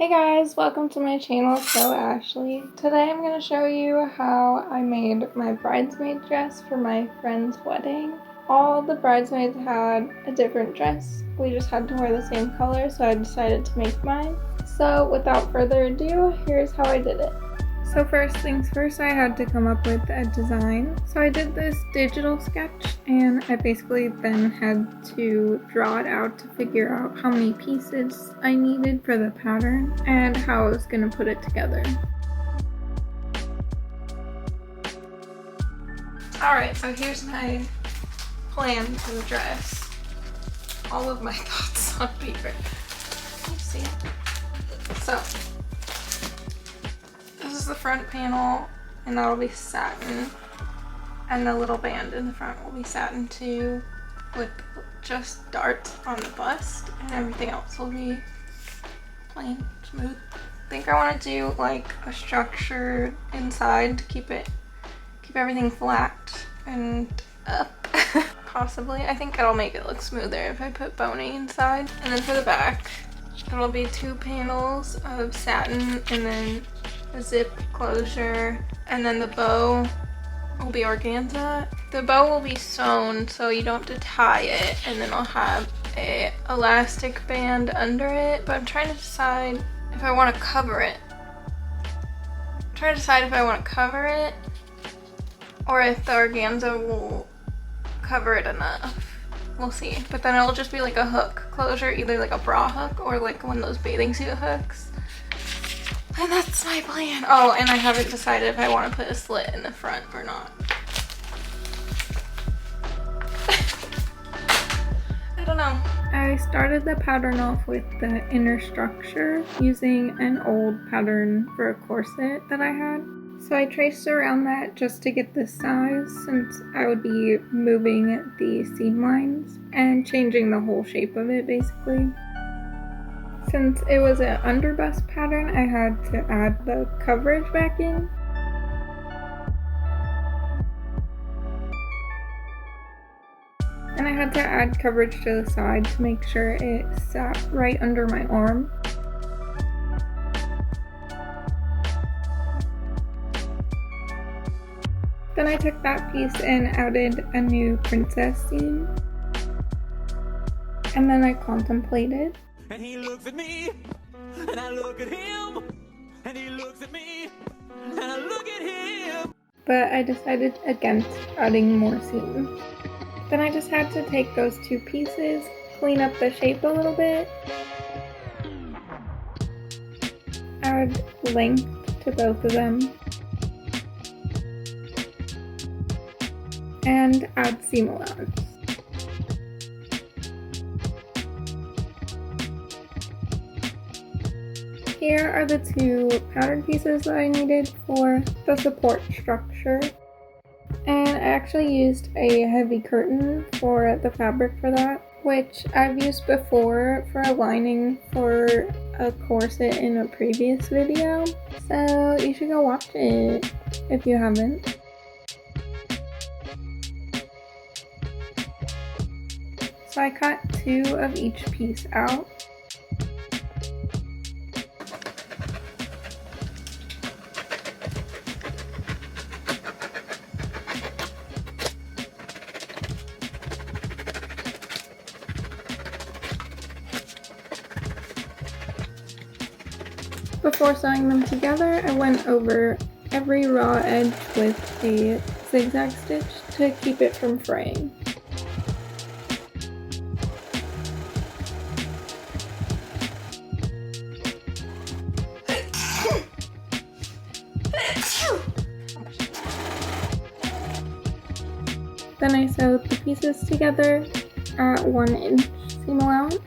Hey guys, welcome to my channel, So Ashley. Today I'm going to show you how I made my bridesmaid dress for my friend's wedding. All the bridesmaids had a different dress. We just had to wear the same color, so I decided to make mine. So without further ado, here's how I did it. So first things first, I had to come up with a design. So I did this digital sketch, and I basically then had to draw it out to figure out how many pieces I needed for the pattern and how I was going to put it together. Alright, so here's my plan for the dress. All of my thoughts on paper. Let's see. So this is the front panel, and that'll be satin, and the little band in the front will be satin too, with just darts on the bust, and everything else will be plain smooth. I think I want to do like a structure inside to keep everything flat and up. Possibly. I think it'll make it look smoother if I put boning inside. And then for the back, it'll be 2 panels of satin and then a zip closure, and then the bow will be organza. The bow will be sewn so you don't have to tie it, and then I'll have a elastic band under it, but I'm trying to decide if I want to cover it. Or if the organza will cover it enough. We'll see. But then it'll just be like a hook closure, either like a bra hook or like one of those bathing suit hooks. And that's my plan. Oh, and I haven't decided if I want to put a slit in the front or not. I don't know. I started the pattern off with the inner structure using an old pattern for a corset that I had. So I traced around that just to get the size, since I would be moving the seam lines and changing the whole shape of it basically. Since it was an underbust pattern, I had to add the coverage backing. And I had to add coverage to the side to make sure it sat right under my arm. Then I took that piece and added a new princess seam. And then I contemplated. And he looks at me, and I look at him, and he looks at me, and I look at him. But I decided against adding more seams. Then I just had to take those 2 pieces, clean up the shape a little bit, add length to both of them, and add seam allowance. Here are the 2 pattern pieces that I needed for the support structure. And I actually used a heavy curtain for the fabric for that, which I've used before for a lining for a corset in a previous video. So you should go watch it if you haven't. So I cut 2 of each piece out. Before sewing them together, I went over every raw edge with a zigzag stitch to keep it from fraying. Then I sewed the pieces together at 1 inch seam allowance.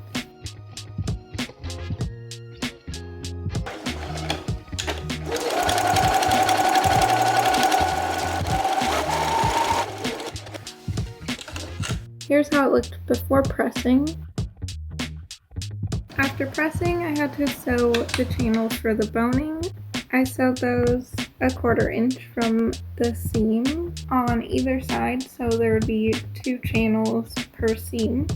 Here's how it looked before pressing. After pressing, I had to sew the channels for the boning. I sewed those 1/4 inch from the seam on either side, so there would be 2 channels per seam.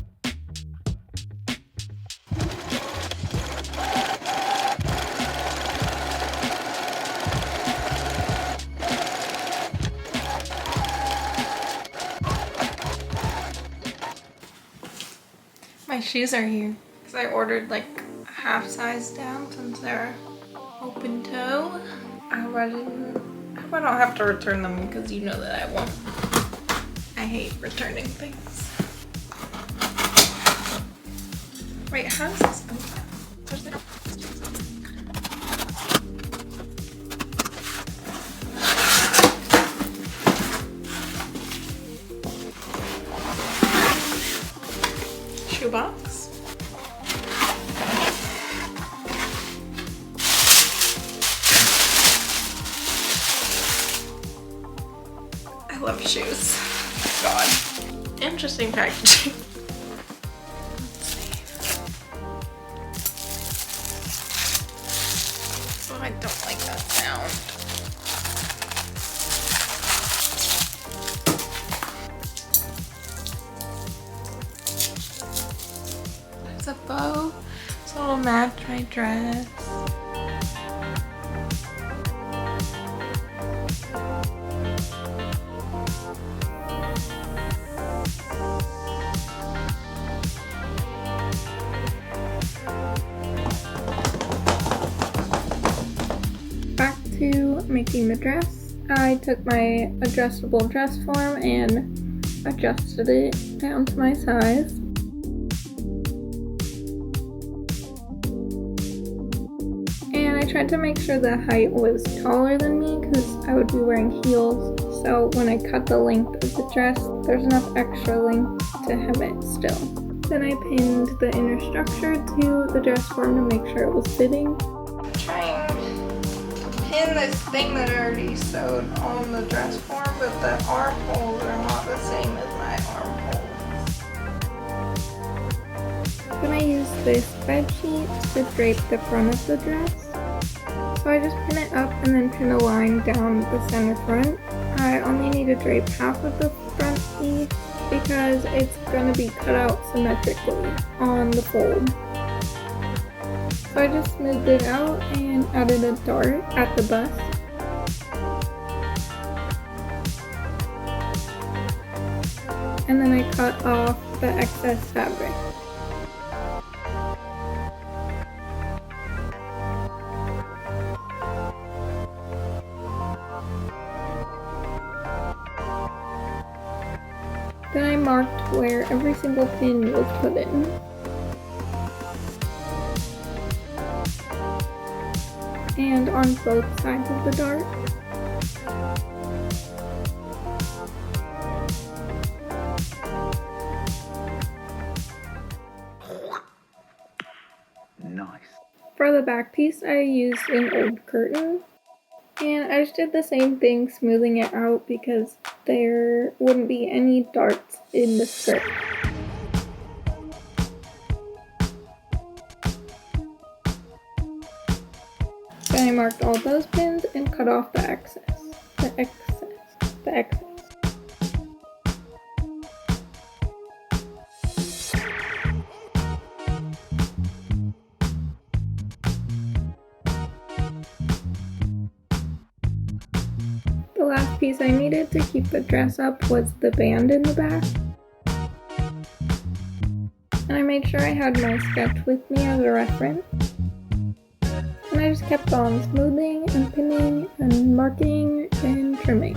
shoes are here. Because I ordered like a half size down since they're open toe. I hope I don't have to return them because you know that I won't. I hate returning things. Wait, how does this open? Shoebox. I love shoes. God. Interesting packaging. Oh, I don't like that sound. There's a bow. So it'll match my dress. To making the dress, I took my adjustable dress form and adjusted it down to my size. And I tried to make sure the height was taller than me because I would be wearing heels. So when I cut the length of the dress, there's enough extra length to hem it still. Then I pinned the inner structure to the dress form to make sure it was fitting. In this thing that I already sewed on the dress form, but the armholes are not the same as my armholes. Then I used this bed sheet to drape the front of the dress. So I just pin it up and then pin a line down the center front. I only need to drape half of the front piece because it's going to be cut out symmetrically on the fold. So I just smoothed it out and added a dart at the bust. And then I cut off the excess fabric. Then I marked where every single pin was put in. And on both sides of the dart. Nice. For the back piece, I used an old curtain. And I just did the same thing, smoothing it out because there wouldn't be any darts in the skirt. Then I marked all those pins and cut off the excess. The last piece I needed to keep the dress up was the band in the back. And I made sure I had my sketch with me as a reference. And I just kept on smoothing and pinning and marking and trimming.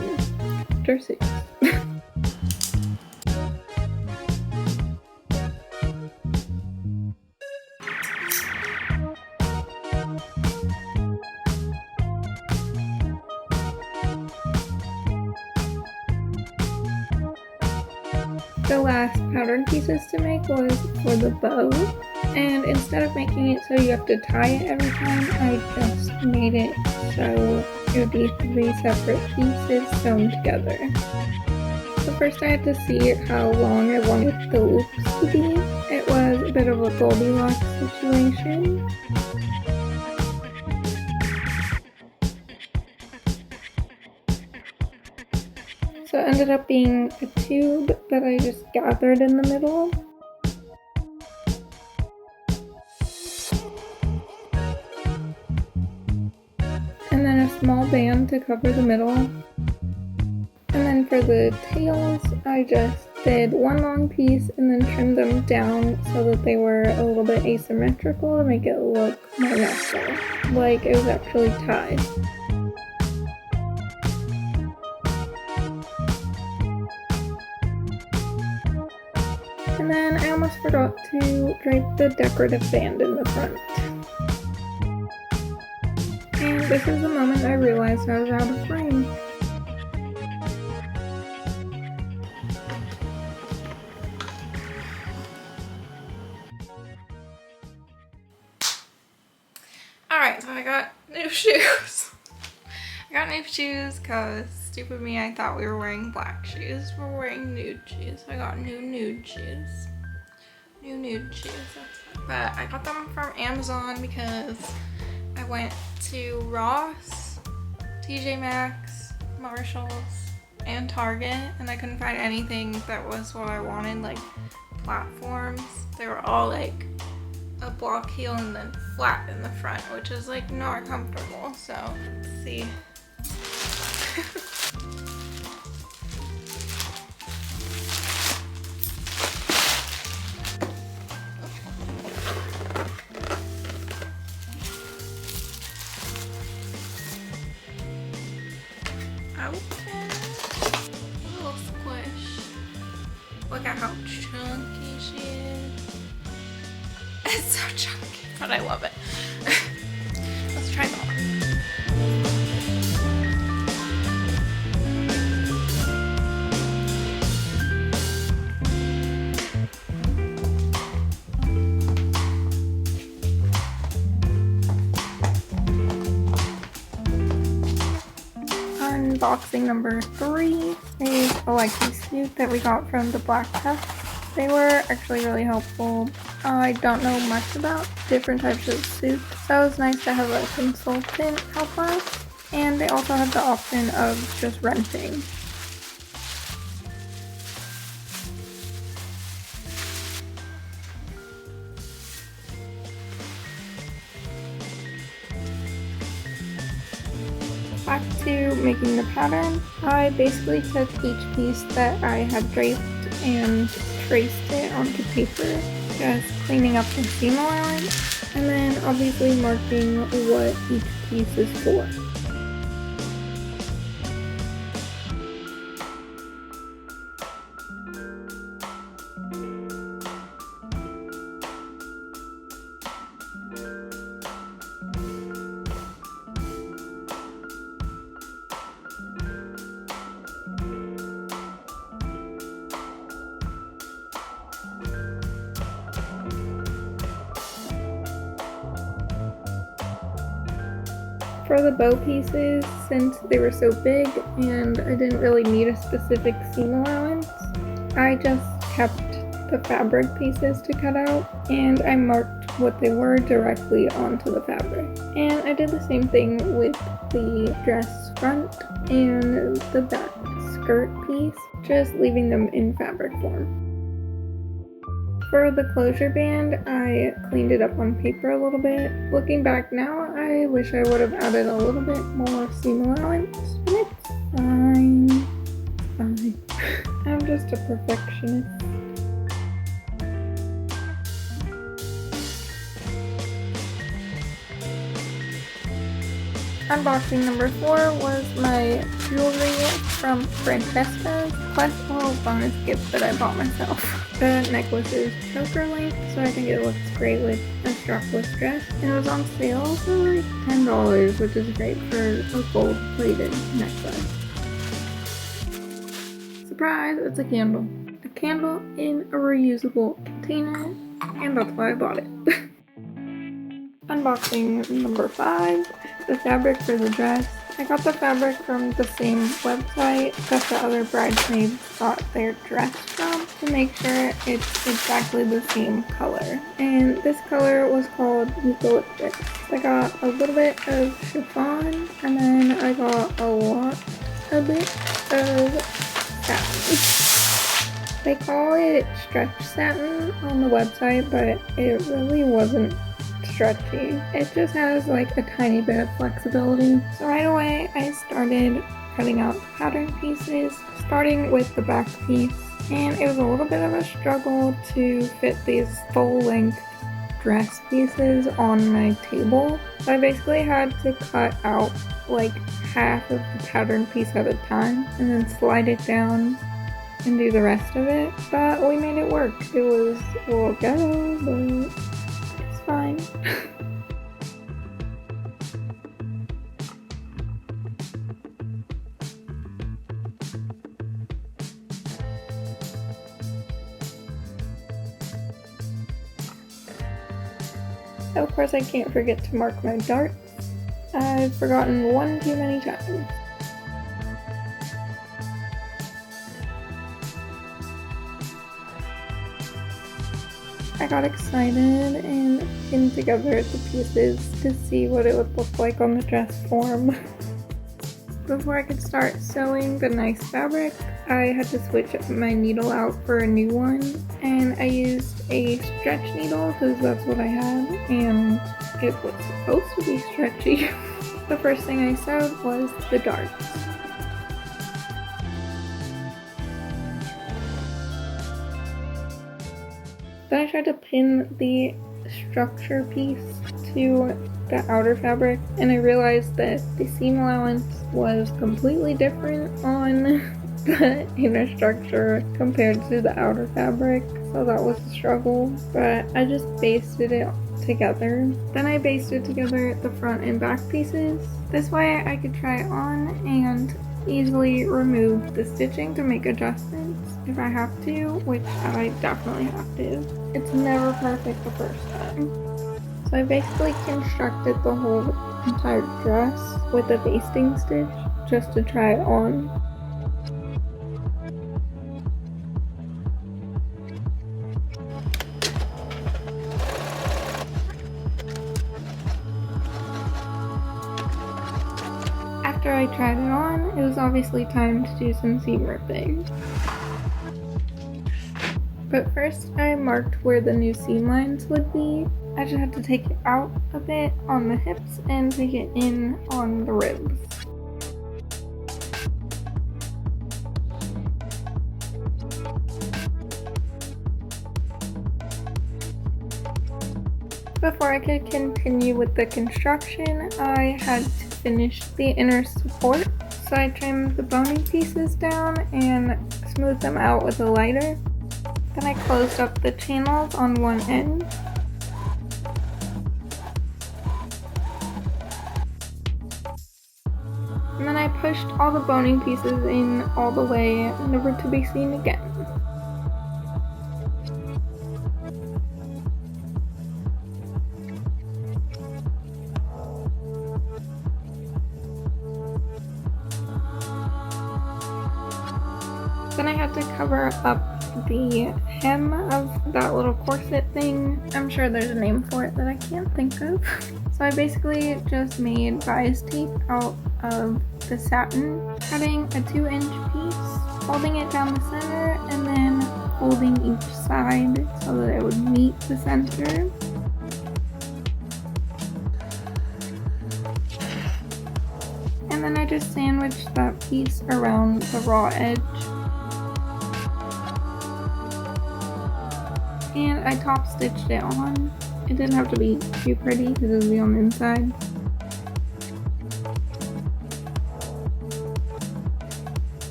Jerseys. The last pattern pieces to make was for the bow, and instead of making it so you have to tie it every time, I just made it so it would be 3 separate pieces sewn together. So first I had to see how long I wanted the loops to be. It was a bit of a Goldilocks situation. So it ended up being a tube that I just gathered in the middle. And then a small band to cover the middle. And then for the tails, I just did one long piece and then trimmed them down so that they were a little bit asymmetrical to make it look more natural, like it was actually tied. And then I almost forgot to drape the decorative band in the front. And this is the moment I realized I was out of frame. Alright, so I got new shoes. I got new shoes because, stupid me, I thought we were wearing black shoes. We're wearing nude shoes. I got new nude shoes. New nude shoes. But I got them from Amazon because I went to Ross, TJ Maxx, Marshalls, and Target, and I couldn't find anything that was what I wanted, like platforms. They were all like a block heel and then flat in the front, which is like not comfortable. So let's see. Okay. A little squish. Look at how chunky she is. It's so chunky, but I love it. Let's try them on. Unboxing number 3 is a Leggings suit that we got from the Black Test. They were actually really helpful. I don't know much about different types of suits, so it was nice to have a consultant help us. And they also have the option of just renting. Back to making the pattern, I basically took each piece that I had draped and traced it onto paper, just cleaning up the seam allowance, and then obviously marking what each piece is for. For the bow pieces, since they were so big and I didn't really need a specific seam allowance, I just kept the fabric pieces to cut out and I marked what they were directly onto the fabric. And I did the same thing with the dress front and the back skirt piece, just leaving them in fabric form. For the closure band, I cleaned it up on paper a little bit. Looking back now, I wish I would have added a little bit more seam allowance, but it's fine. It's fine. I'm just a perfectionist. Unboxing number 4 was my jewelry from Francesca's, plus a little bonus gift that I bought myself. The necklace is choker length, so I think it looks great with a strapless dress. And it was on sale for like $10, which is great for a gold plated necklace. Surprise, it's a candle. A candle in a reusable container, and that's why I bought it. Unboxing number 5, the fabric for the dress. I got the fabric from the same website that the other bridesmaids got their dress from to make sure it's exactly the same color. And this color was called Eucalyptus. I got a little bit of chiffon and then I got a bit of satin. They call it stretch satin on the website, but it really wasn't stretchy. It just has like a tiny bit of flexibility. So right away I started cutting out the pattern pieces, starting with the back piece. And it was a little bit of a struggle to fit these full-length dress pieces on my table. So I basically had to cut out like half of the pattern piece at a time and then slide it down and do the rest of it. But we made it work. It was a little ghetto, but it's fine. Of course, I can't forget to mark my darts. I've forgotten one too many times. I got excited and pinned together the pieces to see what it would look like on the dress form. Before I could start sewing the nice fabric, I had to switch my needle out for a new one, and I used a stretch needle because that's what I had, and it was supposed to be stretchy. The first thing I sewed was the darts. Then I tried to pin the structure piece to the outer fabric, and I realized that the seam allowance was completely different on the inner structure compared to the outer fabric, so that was a struggle, but I just basted it together. Then I basted together the front and back pieces. This way I could try it on and easily remove the stitching to make adjustments if I have to, which I definitely have to. It's never perfect the first time. So I basically constructed the whole entire dress with a basting stitch just to try it on. After I tried it on, it was obviously time to do some seam ripping. But first I marked where the new seam lines would be. I just had to take it out a bit on the hips and take it in on the ribs. Before I could continue with the construction, I had to finish the inner support. So I trimmed the bony pieces down and smoothed them out with a lighter. Then I closed up the channels on one end. And then I pushed all the bony pieces in all the way, never to be seen again. Then I had to cover up the hem of that little corset thing. I'm sure there's a name for it that I can't think of. So I basically just made bias tape out of the satin, cutting a 2-inch piece, holding it down the center, and then folding each side so that it would meet the center. And then I just sandwiched that piece around the raw edge. And I top stitched it on. It didn't have to be too pretty because it would be on the inside.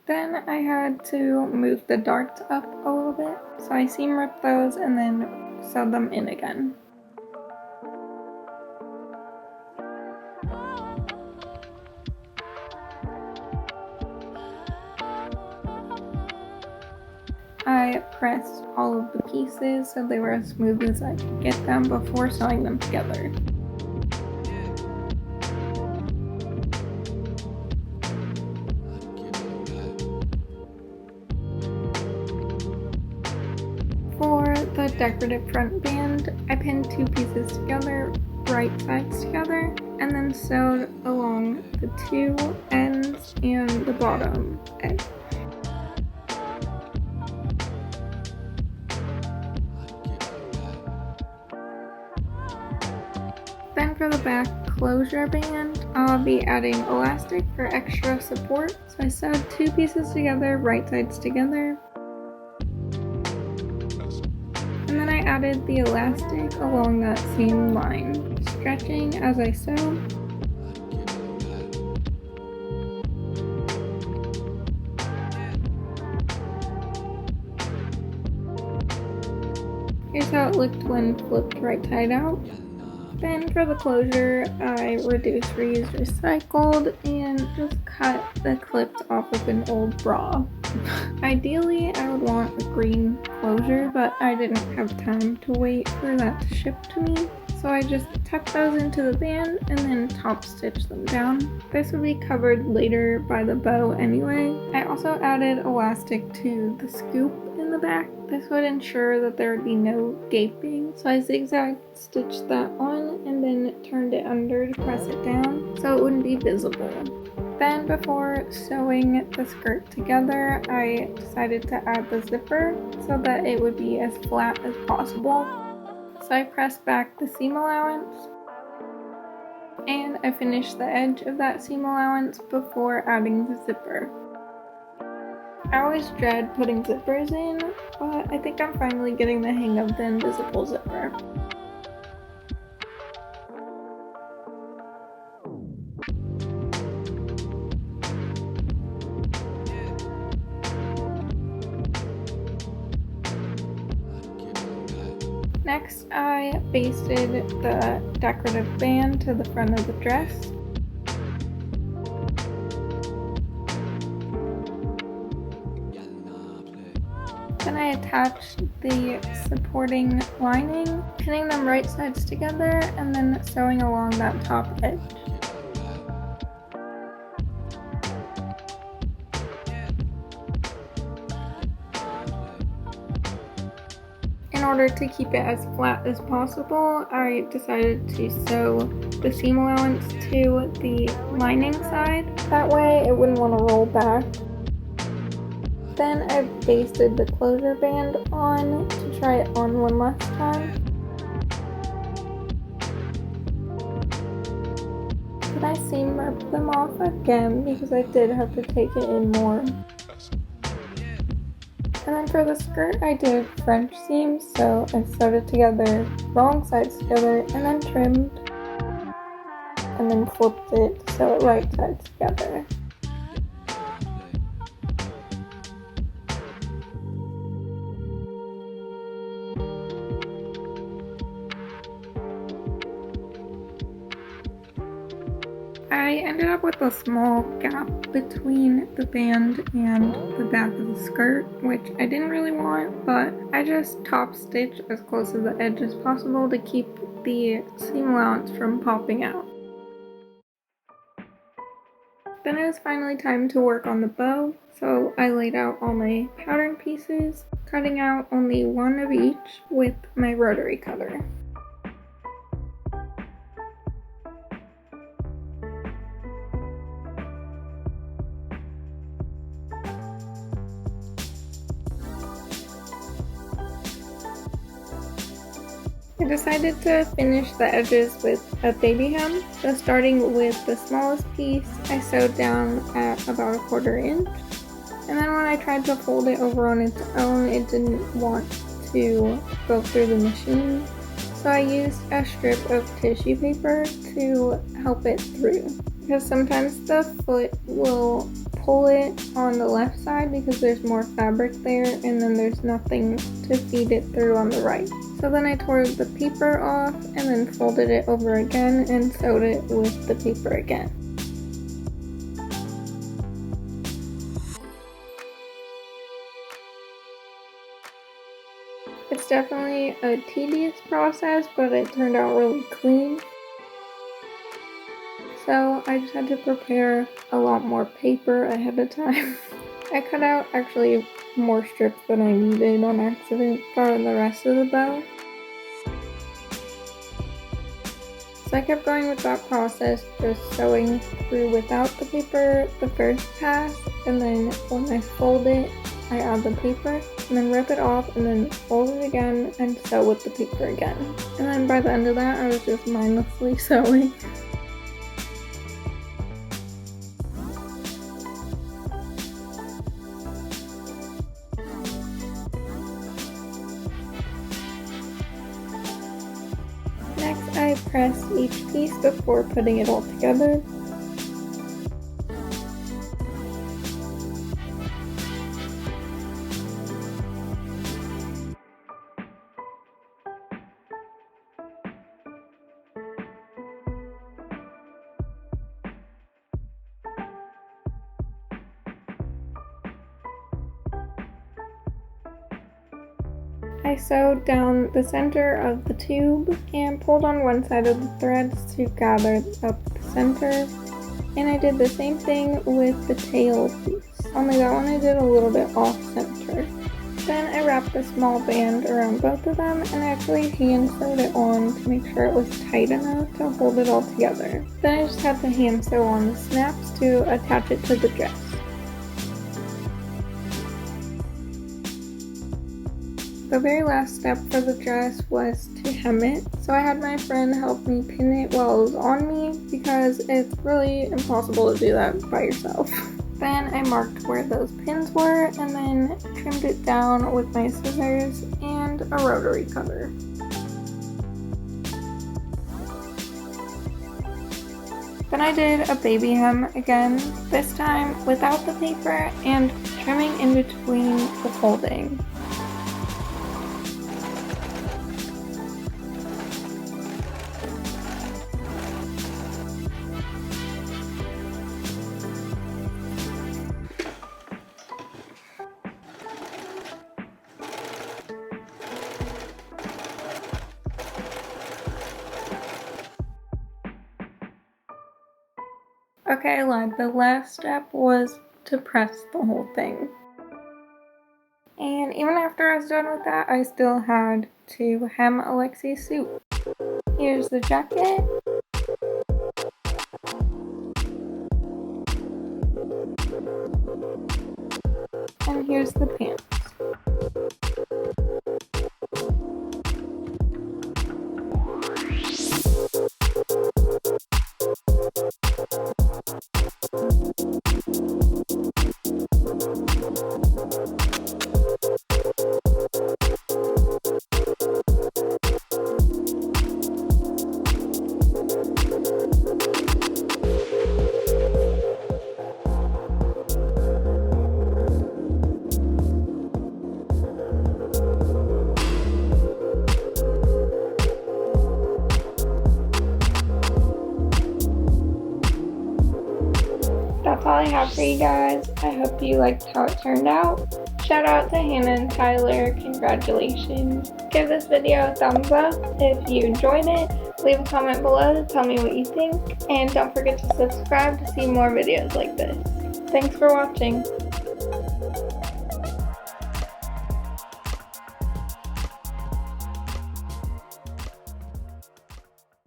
Then I had to move the darts up a little bit. So I seam ripped those and then sewed them in again. I pressed all of the pieces so they were as smooth as I could get them before sewing them together. For the decorative front band, I pinned 2 pieces together, right sides together, and then sewed along the 2 ends and the bottom edge. Then for the back closure band, I'll be adding elastic for extra support. So I sewed 2 pieces together, right sides together. And then I added the elastic along that same line, stretching as I sew. Here's how it looked when flipped right side out. Then for the closure, I reduced, reused, recycled, and just cut the clips off of an old bra. Ideally, I would want a green closure, but I didn't have time to wait for that to ship to me. So I just tucked those into the band and then top stitched them down. This will be covered later by the bow anyway. I also added elastic to the scoop in the back. This would ensure that there would be no gaping. So I zigzag stitched that on and then turned it under to press it down so it wouldn't be visible. Then before sewing the skirt together, I decided to add the zipper so that it would be as flat as possible. So I pressed back the seam allowance and I finished the edge of that seam allowance before adding the zipper. I always dread putting zippers in, but I think I'm finally getting the hang of the invisible zipper. Next, I basted the decorative band to the front of the dress. Then I attached the supporting lining, pinning them right sides together, and then sewing along that top edge. In order to keep it as flat as possible, I decided to sew the seam allowance to the lining side. That way it wouldn't want to roll back. Then I basted the closure band on to try it on one last time. Then I seam ripped them off again because I did have to take it in more. And then for the skirt, I did French seams, so I sewed it together, wrong sides together, and then trimmed, and then flipped it to sew it right sides together. I ended up with a small gap between the band and the back of the skirt, which I didn't really want, but I just top stitched as close to the edge as possible to keep the seam allowance from popping out. Then it was finally time to work on the bow, so I laid out all my pattern pieces, cutting out only one of each with my rotary cutter. I decided to finish the edges with a baby hem, so starting with the smallest piece, I sewed down at about 1/4 inch, and then when I tried to fold it over on its own, it didn't want to go through the machine, so I used a strip of tissue paper to help it through, because sometimes the foot will pull it on the left side because there's more fabric there and then there's nothing to feed it through on the right. So then I tore the paper off and then folded it over again and sewed it with the paper again. It's definitely a tedious process, but it turned out really clean. So I just had to prepare a lot more paper ahead of time. I cut out actually more strips than I needed on accident for the rest of the bow. So I kept going with that process, just sewing through without the paper the first pass, and then when I fold it, I add the paper, and then rip it off, and then fold it again, and sew with the paper again. And then by the end of that, I was just mindlessly sewing. each piece before putting it all together. I sewed down the center of the tube and pulled on one side of the threads to gather up the center. And I did the same thing with the tail piece, only that one I did a little bit off center. Then I wrapped a small band around both of them and actually hand sewed it on to make sure it was tight enough to hold it all together. Then I just had to hand sew on the snaps to attach it to the dress. The very last step for the dress was to hem it, so I had my friend help me pin it while it was on me because it's really impossible to do that by yourself. Then I marked where those pins were and then trimmed it down with my scissors and a rotary cutter. Then I did a baby hem again, this time without the paper and trimming in between the folding. Okay, I lied. The last step was to press the whole thing. And even after I was done with that, I still had to hem Alexi's suit. Here's the jacket. And here's the pants. That's all I have for you guys. I hope you liked how it turned out. Shout out to Hannah and Tyler, congratulations. Give this video a thumbs up if you enjoyed it. Leave a comment below to tell me what you think. And don't forget to subscribe to see more videos like this. Thanks for watching.